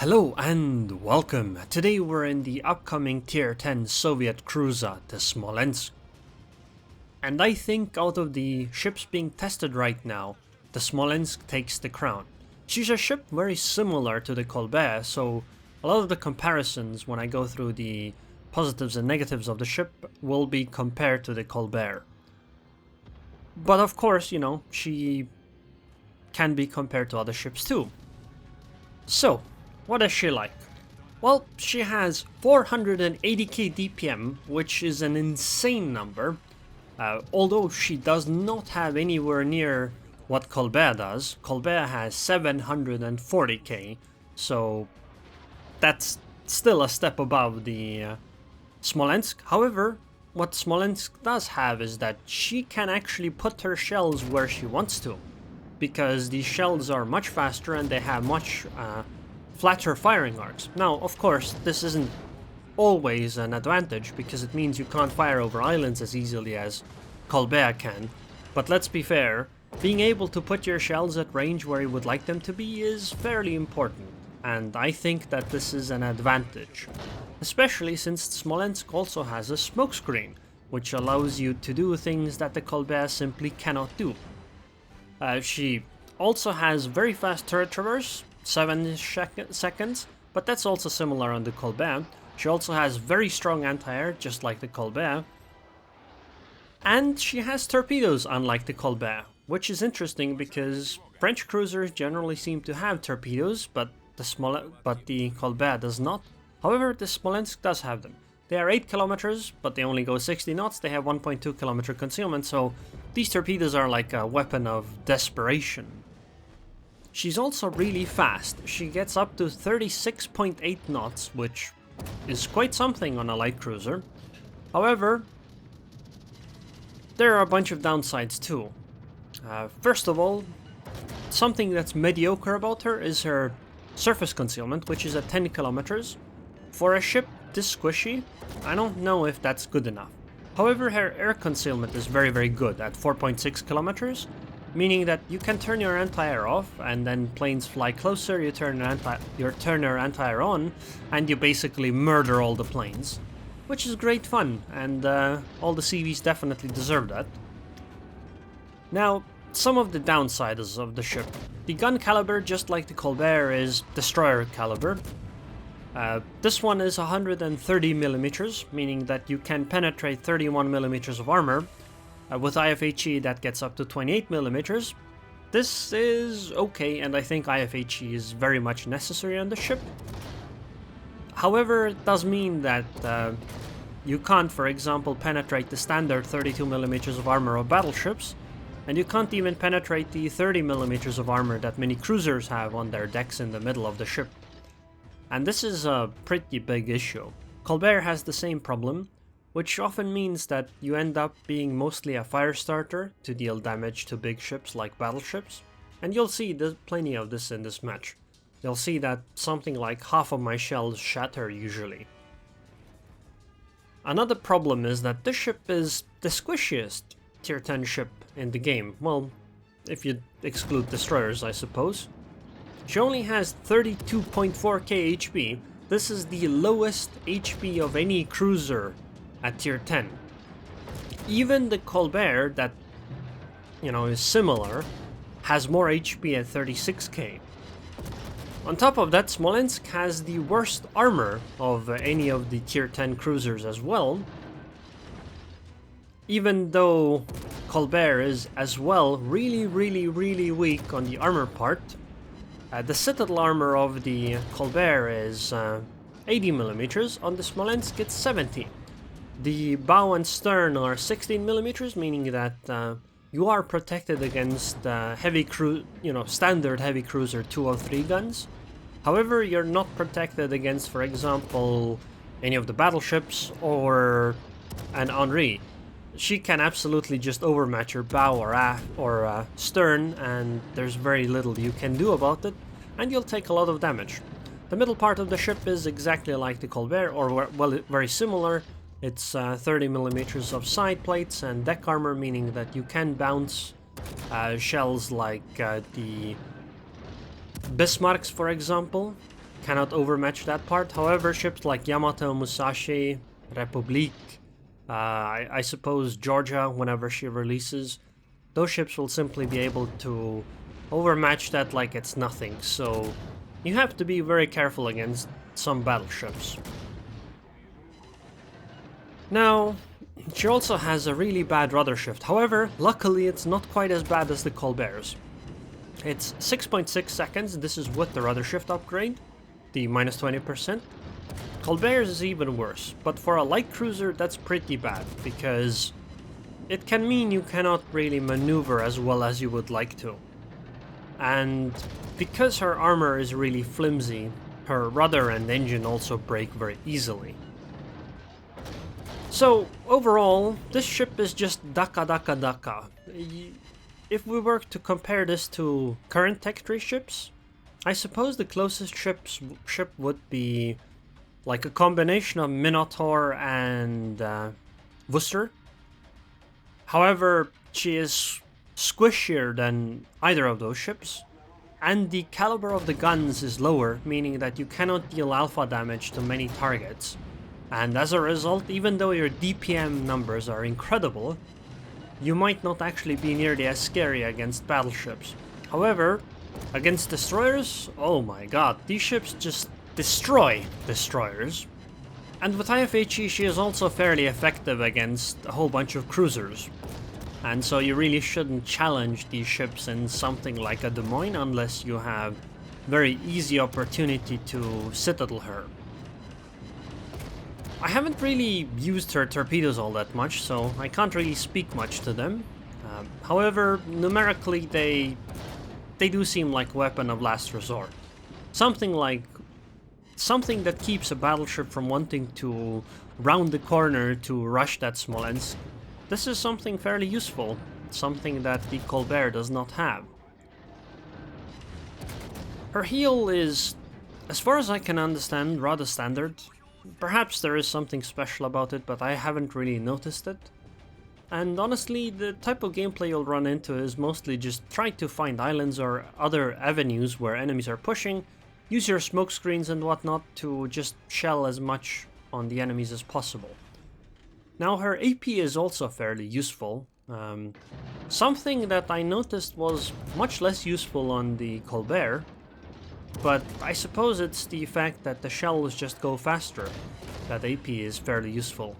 Hello and welcome. Today we're in the upcoming Tier 10 Soviet cruiser, the Smolensk. And I think out of the ships being tested right now, the Smolensk takes the crown. She's a ship very similar to the Colbert, so a lot of the comparisons when I go through the positives and negatives of the ship will be compared to the Colbert. But of course, she can be compared to other ships too. So, what is she like? Well, she has 480k DPM, which is an insane number, although she does not have anywhere near what Colbert does. Colbert has 740k, so that's still a step above the Smolensk. However, what Smolensk does have is that she can actually put her shells where she wants to, because these shells are much faster and they have much flatter firing arcs. Now, of course, this isn't always an advantage because it means you can't fire over islands as easily as Colbert can. But let's be fair, being able to put your shells at range where you would like them to be is fairly important, and I think that this is an advantage. Especially since Smolensk also has a smokescreen, which allows you to do things that the Colbert simply cannot do. She also has very fast turret traverse, 7 seconds, but that's also similar on the Colbert. She also has very strong anti-air, just like the Colbert. And she has torpedoes, unlike the Colbert, which is interesting because French cruisers generally seem to have torpedoes, but the Colbert does not. However, the Smolensk does have them. They are 8 kilometers, but they only go 60 knots. They have 1.2 kilometer concealment, so these torpedoes are like a weapon of desperation. She's also really fast. She gets up to 36.8 knots, which is quite something on a light cruiser. However, there are a bunch of downsides too. First of all, something that's mediocre about her is her surface concealment, which is at 10 kilometers. For a ship this squishy, I don't know if that's good enough. However, her air concealment is very good at 4.6 kilometers, meaning that you can turn your anti-air off and then planes fly closer, you turn your anti-air on, and you basically murder all the planes. Which is great fun, and all the CVs definitely deserve that. Now, some of the downsides of the ship. The gun caliber, just like the Colbert, is destroyer caliber. This one is 130 millimeters, meaning that you can penetrate 31 millimeters of armor. With IFHE that gets up to 28 millimeters. This is okay, and I think IFHE is very much necessary on the ship. However, it does mean that you can't, for example, penetrate the standard 32 millimeters of armor of battleships, and you can't even penetrate the 30 millimeters of armor that many cruisers have on their decks in the middle of the ship. And this is a pretty big issue. Colbert has the same problem, which often means that you end up being mostly a fire starter to deal damage to big ships like battleships. And you'll see there's plenty of this in this match. You'll see that something like half of my shells shatter usually. Another problem is that this ship is the squishiest tier 10 ship in the game. Well, if you exclude destroyers, I suppose. She only has 32.4k HP. This is the lowest HP of any cruiser at tier 10. Even the Colbert, that is similar, has more HP at 36k. On top of that, Smolensk has the worst armor of any of the tier 10 cruisers as well. Even though Colbert is as well really weak on the armor part. The citadel armor of the Colbert is 80 millimeters, on the Smolensk it's 70. The bow and stern are 16 millimeters, meaning that you are protected against standard heavy cruiser 203 guns. However, you're not protected against, for example, any of the battleships or an Henri. She can absolutely just overmatch your bow or aft or stern, and there's very little you can do about it, and you'll take a lot of damage. The middle part of the ship is exactly like the Colbert, or well, very similar. It's 30 millimeters of side plates and deck armor, meaning that you can bounce shells like the Bismarcks, for example, cannot overmatch that part. However, ships like Yamato, Musashi, Republique, I suppose Georgia, whenever she releases, those ships will simply be able to overmatch that like it's nothing. So you have to be very careful against some battleships. Now, she also has a really bad rudder shift. However, luckily it's not quite as bad as the Colbert's. It's 6.6 seconds, this is with the rudder shift upgrade, the minus 20%. Colbert's is even worse, but for a light cruiser that's pretty bad, because it can mean you cannot really maneuver as well as you would like to. And because her armor is really flimsy, her rudder and engine also break very easily. So, overall, this ship is just daka daka daka. If we were to compare this to current Tech 3 ships, I suppose the closest ship would be like a combination of Minotaur and Worcester. However, she is squishier than either of those ships, and the caliber of the guns is lower, meaning that you cannot deal alpha damage to many targets. And as a result, even though your DPM numbers are incredible, you might not actually be nearly as scary against battleships. However, against destroyers, oh my god, these ships just destroy destroyers. And with IFHE, she is also fairly effective against a whole bunch of cruisers. And so you really shouldn't challenge these ships in something like a Des Moines unless you have very easy opportunity to citadel her. I haven't really used her torpedoes all that much, so I can't really speak much to them. However, numerically they do seem like a weapon of last resort. Something that keeps a battleship from wanting to round the corner to rush that Smolensk. This is something fairly useful, something that the Colbert does not have. Her heel is, as far as I can understand, rather standard. Perhaps there is something special about it, but I haven't really noticed it. And honestly, the type of gameplay you'll run into is mostly just try to find islands or other avenues where enemies are pushing, use your smoke screens and whatnot to just shell as much on the enemies as possible. Now her AP is also fairly useful. Something that I noticed was much less useful on the Colbert, but I suppose it's the fact that the shells just go faster. That AP is fairly useful.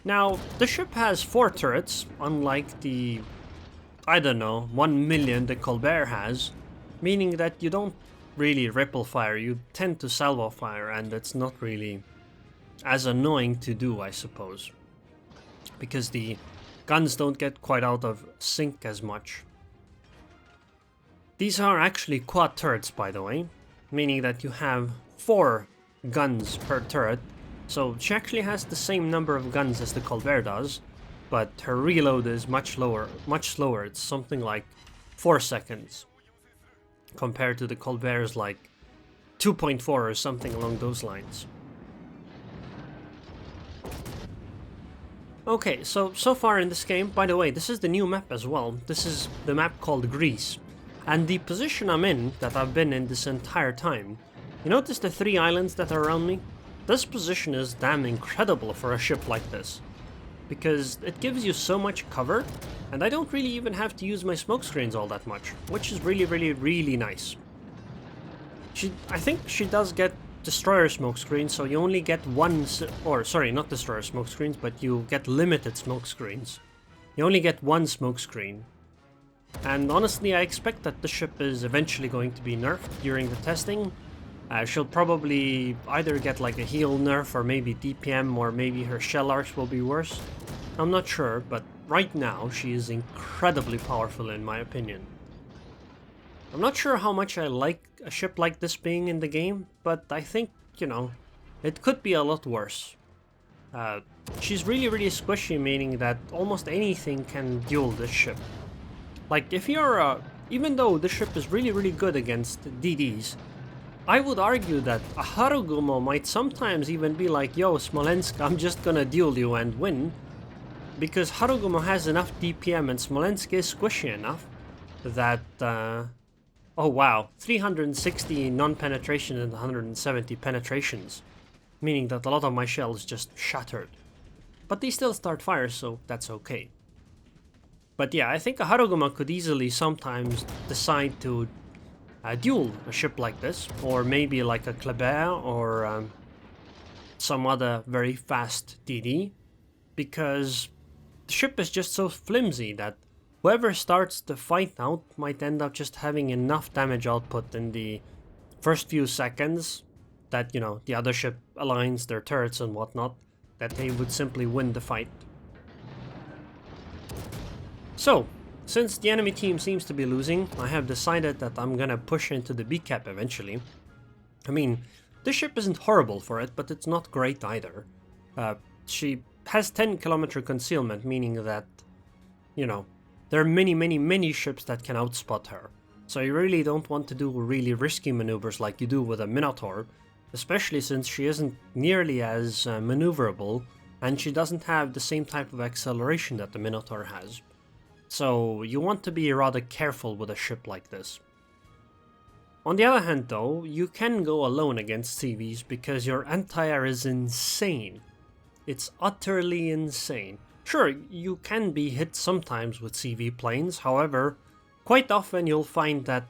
Now, the ship has 4 turrets, unlike the, I don't know, 1 million the Colbert has, meaning that you don't really ripple fire, you tend to salvo fire, and it's not really as annoying to do, I suppose, because the guns don't get quite out of sync as much. These are actually quad turrets, by the way, meaning that you have 4 guns per turret, so she actually has the same number of guns as the Colbert does, but her reload is much slower, it's something like 4 seconds, compared to the Colbert's like 2.4 or something along those lines. Okay, so far in this game, by the way, this is the new map as well. This is the map called Greece. And the position I'm in, that I've been in this entire time, you notice the 3 islands that are around me? This position is damn incredible for a ship like this, because it gives you so much cover, and I don't really even have to use my smoke screens all that much, which is really nice. I think she does get destroyer smoke screens, so you only get one, or sorry, not destroyer smoke screens, but you get limited smoke screens. You only get 1 smoke screen. And honestly, I expect that the ship is eventually going to be nerfed during the testing. She'll probably either get like a heel nerf or maybe DPM, or maybe her shell arcs will be worse. I'm not sure, but right now she is incredibly powerful in my opinion. I'm not sure how much I like a ship like this being in the game, but I think, you know, it could be a lot worse. She's really squishy, meaning that almost anything can duel this ship. Like, if you're even though this ship is really good against DDs, I would argue that a Harugumo might sometimes even be like, yo, Smolensk, I'm just gonna duel you and win, because Harugumo has enough DPM and Smolensk is squishy enough that Oh wow, 360 non-penetration and 170 penetrations, meaning that a lot of my shells just shattered. But they still start fire, so that's okay. But yeah, I think a Haruguma could easily sometimes decide to duel a ship like this, or maybe like a Colbert or some other very fast DD, because the ship is just so flimsy that whoever starts the fight out might end up just having enough damage output in the first few seconds that, you know, the other ship aligns their turrets and whatnot, that they would simply win the fight. So, since the enemy team seems to be losing, I have decided that I'm gonna push into the B cap eventually. I mean, this ship isn't horrible for it, but it's not great either. She has 10-kilometer concealment, meaning that, you know, there are many ships that can outspot her. So you really don't want to do really risky maneuvers like you do with a Minotaur, especially since she isn't nearly as maneuverable, and she doesn't have the same type of acceleration that the Minotaur has. So you want to be rather careful with a ship like this. On the other hand though, you can go alone against CVs because your anti-air is insane. It's utterly insane. Sure, you can be hit sometimes with CV planes, however, quite often you'll find that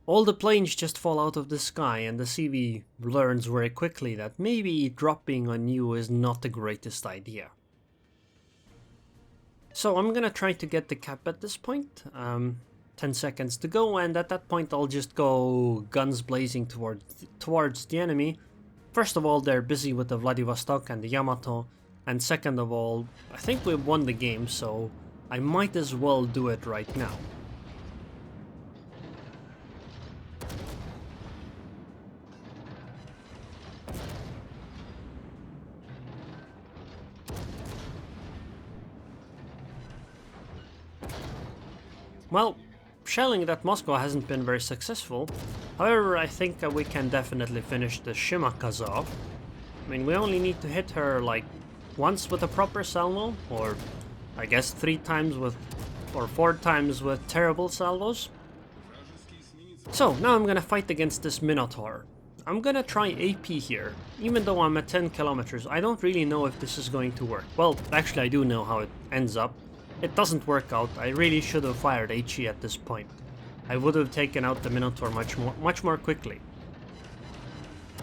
all the planes just fall out of the sky and the CV learns very quickly that maybe dropping on you is not the greatest idea. So I'm gonna try to get the cap at this point. 10 seconds to go, and at that point I'll just go guns blazing towards the enemy. First of all, they're busy with the Vladivostok and the Yamato, and second of all, I think we've won the game, so I might as well do it right now. Well, shelling that Moscow hasn't been very successful. However, I think we can definitely finish the Shimakaza off. I mean, we only need to hit her like once with a proper salvo, or I guess 3 times with, or 4 times with terrible salvos. So now I'm gonna fight against this Minotaur. I'm gonna try AP here. Even though I'm at 10 kilometers, I don't really know if this is going to work. Well, actually I do know how it ends up. It doesn't work out. I really should have fired HE at this point. I would have taken out the Minotaur much more quickly.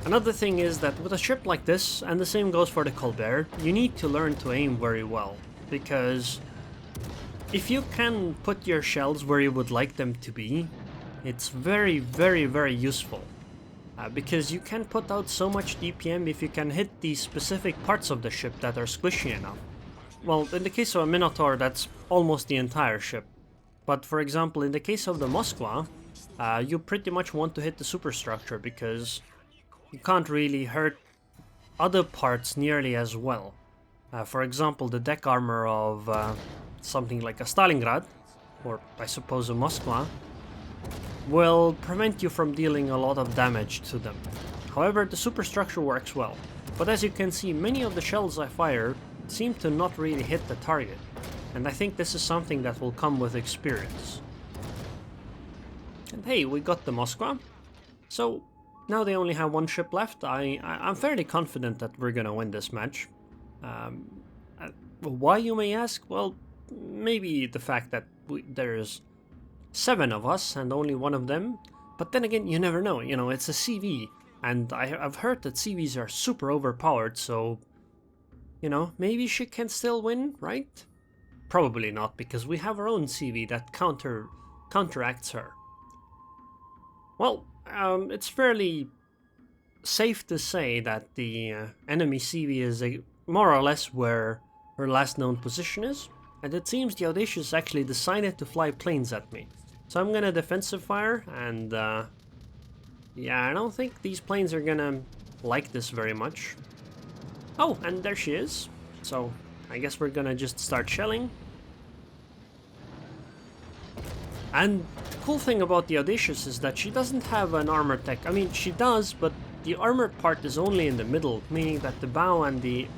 Another thing is that with a ship like this, and the same goes for the Colbert, you need to learn to aim very well, because if you can put your shells where you would like them to be, it's very useful. Because you can put out so much DPM if you can hit the specific parts of the ship that are squishy enough. Well, in the case of a Minotaur, that's almost the entire ship. But for example, in the case of the Moskva, you pretty much want to hit the superstructure because you can't really hurt other parts nearly as well. For example, the deck armor of something like a Stalingrad, or I suppose a Moskva, will prevent you from dealing a lot of damage to them. However, the superstructure works well. But as you can see, many of the shells I fire seem to not really hit the target, and I think this is something that will come with experience. And hey, we got the Moskva, so now they only have 1 ship left. I'm fairly confident that we're gonna win this match. Why, you may ask? Well, maybe the fact that there's 7 of us and only 1 of them, but then again, you never know, you know, it's a CV, and I've heard that CVs are super overpowered, so you know, maybe she can still win, right? Probably not, because we have our own CV that counteracts her. Well, it's fairly safe to say that the enemy CV is more or less where her last known position is, and it seems the Audacious actually decided to fly planes at me. So I'm gonna defensive fire, and yeah, I don't think these planes are gonna like this very much. Oh, and there she is. So I guess we're gonna just start shelling. And the cool thing about the Audacious is that she doesn't have an armor tech. I mean, she does, but the armored part is only in the middle, meaning that the bow and the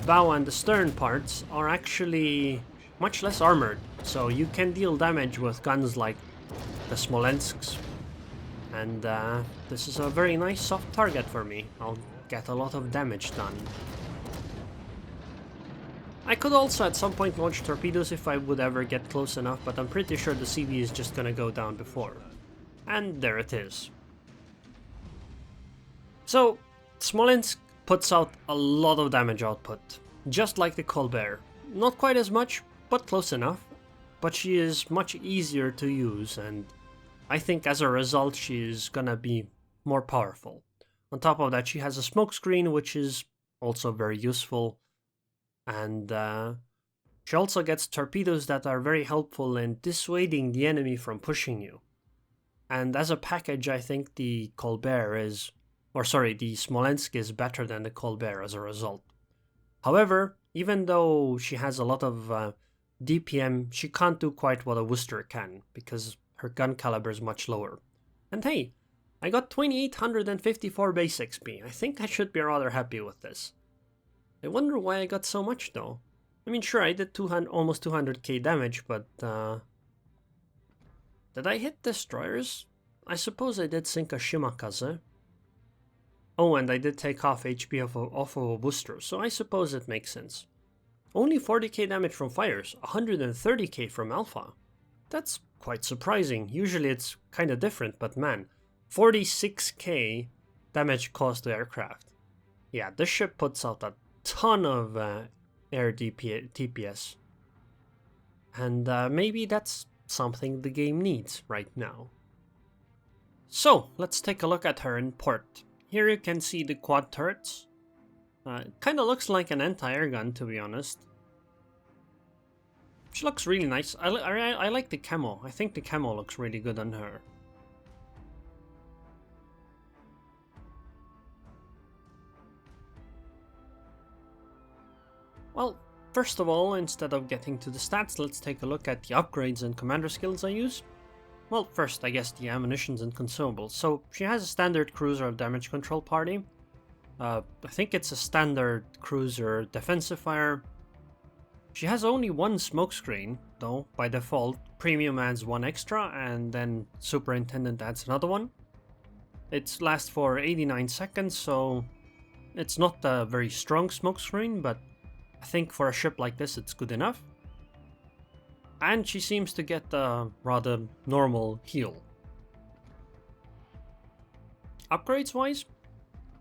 bow and the stern parts are actually much less armored, so you can deal damage with guns like the Smolensks. And this is a very nice soft target for me. I'll get a lot of damage done. I could also at some point launch torpedoes if I would ever get close enough, but I'm pretty sure the CV is just gonna go down before. And there it is. So, Smolensk puts out a lot of damage output, just like the Colbert. Not quite as much, but close enough. But she is much easier to use, and I think as a result she is gonna be more powerful. On top of that, she has a smoke screen, which is also very useful. And she also gets torpedoes that are very helpful in dissuading the enemy from pushing you. And as a package, I think the Colbert is, the Smolensk is better than the Colbert as a result. However, even though she has a lot of DPM, she can't do quite what a Worcester can, because her gun caliber is much lower. And hey, I got 2854 base XP. I think I should be rather happy with this. I wonder why I got so much though. I mean, sure, I did almost 200k damage, but did I hit destroyers? I suppose I did sink a Shimakaze. Oh, and I did take half HP off of a booster, so I suppose it makes sense. Only 40k damage from fires, 130k from Alpha. That's quite surprising. Usually it's kinda different, but man, 46k damage caused to aircraft. Yeah, this ship puts out a ton of air TPS. And maybe that's something the game needs right now. So, let's take a look at her in port. Here you can see the quad turrets. It kinda looks like an anti-air gun, to be honest. She looks really nice. I like the camo. I think the camo looks really good on her. Well, first of all, instead of getting to the stats, let's take a look at the upgrades and commander skills I use. Well, first, I guess the ammunitions and consumables. So, she has a standard cruiser damage control party. I think it's a standard cruiser defensive fire. She has only one smokescreen, though, by default. Premium adds one extra, and then Superintendent adds another one. It lasts for 89 seconds, so it's not a very strong smokescreen, but I think for a ship like this it's good enough. And she seems to get a rather normal heal. Upgrades wise,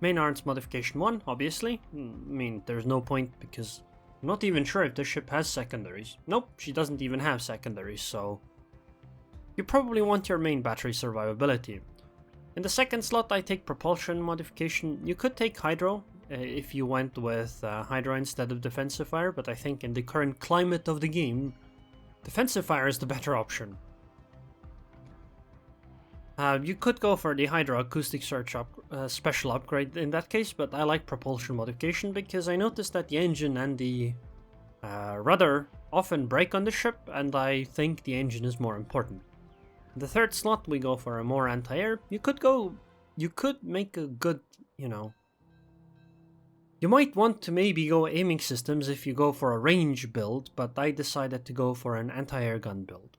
main arms modification 1, obviously. I mean, there's no point because I'm not even sure if the ship has secondaries. Nope, she doesn't even have secondaries, so you probably want your main battery survivability. In the second slot I take propulsion modification. You could take hydro if you went with hydro instead of defensive fire, but I think in the current climate of the game, defensive fire is the better option. You could go for the hydro acoustic search special upgrade in that case, but I like propulsion modification because I noticed that the engine and the rudder often break on the ship, and I think the engine is more important. In the third slot we go for a more anti-air. You could make a good, you might want to maybe go aiming systems if you go for a range build, but I decided to go for an anti-air gun build.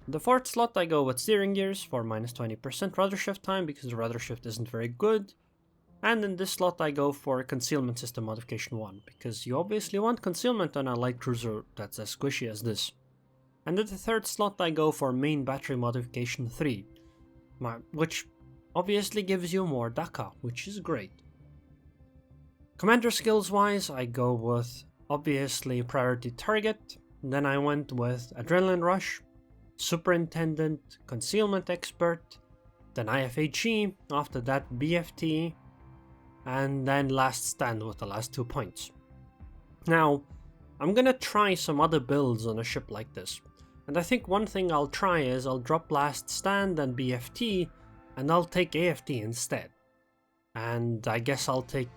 In the fourth slot I go with steering gears for minus 20% rudder shift time because the rudder shift isn't very good. And in this slot I go for concealment system modification 1 because you obviously want concealment on a light cruiser that's as squishy as this. And in the third slot I go for main battery modification 3, which obviously gives you more DACA, which is great. Commander skills wise, I go with obviously priority target, then I went with adrenaline rush, superintendent, concealment expert, then IFHE, after that BFT, and then last stand with the last 2 points. Now, I'm gonna try some other builds on a ship like this, and I think one thing I'll try is I'll drop last stand and BFT, and I'll take AFT instead. And I guess I'll take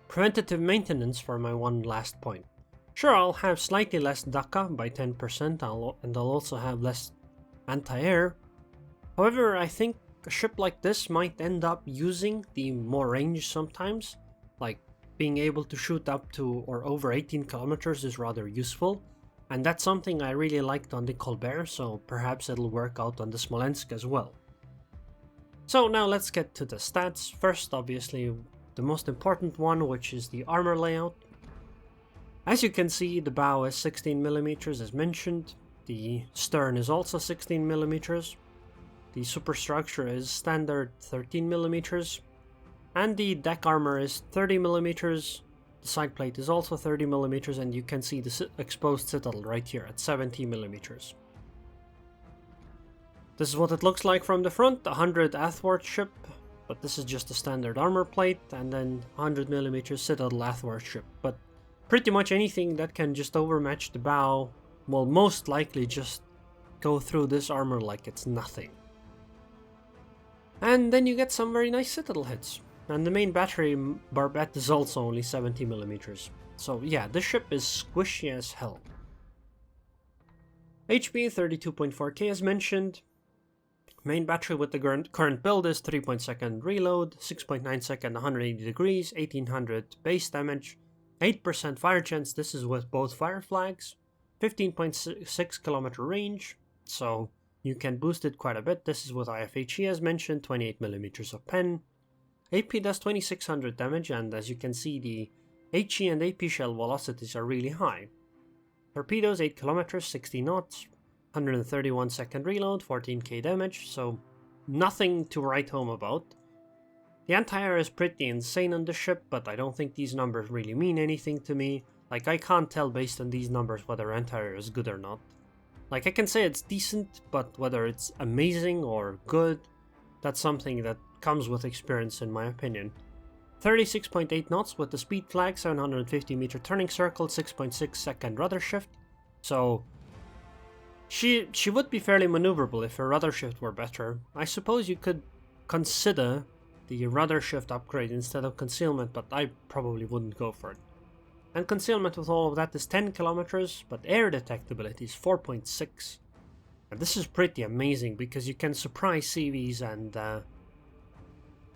preventative maintenance for my one last point. Sure, I'll have slightly less DACA by 10%, and I'll also have less anti-air. However, I think a ship like this might end up using the more range sometimes. Like, being able to shoot up to or over 18 kilometers is rather useful. And that's something I really liked on the Colbert, so perhaps it'll work out on the Smolensk as well. So now let's get to the stats. First, obviously, the most important one, which is the armor layout. As you can see, the bow is 16mm as mentioned. The stern is also 16mm. The superstructure is standard 13mm. And the deck armor is 30mm. The side plate is also 30mm, and you can see the exposed citadel right here at 70mm. This is what it looks like from the front, 100 athwart ship, but this is just a standard armor plate, and then 100mm citadel athwart ship. But pretty much anything that can just overmatch the bow will most likely just go through this armor like it's nothing. And then you get some very nice citadel hits. And the main battery barbette is also only 70mm. So yeah, this ship is squishy as hell. HP 32.4k as mentioned. Main battery with the current build is 3.2 second reload, 6.9 second 180 degrees, 1800 base damage, 8% fire chance, this is with both fire flags, 15.6 kilometer range, so you can boost it quite a bit. This is with IFHE as mentioned, 28mm of pen. AP does 2600 damage, and as you can see, the HE and AP shell velocities are really high. Torpedoes 8 kilometers, 60 knots, 131 second reload, 14k damage, so nothing to write home about. The anti-air is pretty insane on the ship, but I don't think these numbers really mean anything to me. Like, I can't tell based on these numbers whether anti-air is good or not. Like, I can say it's decent, but whether it's amazing or good, that's something that comes with experience in my opinion. 36.8 knots with the speed flag, 750 meter turning circle, 6.6 second rudder shift. So she would be fairly maneuverable if her rudder shift were better. I suppose you could consider the rudder shift upgrade instead of concealment, but I probably wouldn't go for it. And concealment with all of that is 10 kilometers, but air detectability is 4.6. And this is pretty amazing because you can surprise CVs, and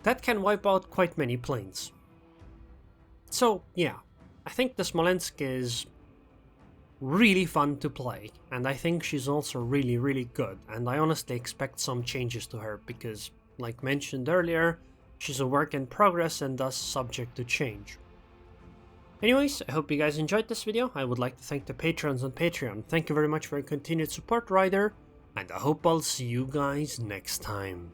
that can wipe out quite many planes. So yeah, I think the Smolensk is really fun to play, and I think she's also really good, and I honestly expect some changes to her because, like mentioned earlier, she's a work in progress and thus subject to change. Anyways, I hope you guys enjoyed this video. I would like to thank the patrons on Patreon. Thank you very much for your continued support, Ryder, and I hope I'll see you guys next time.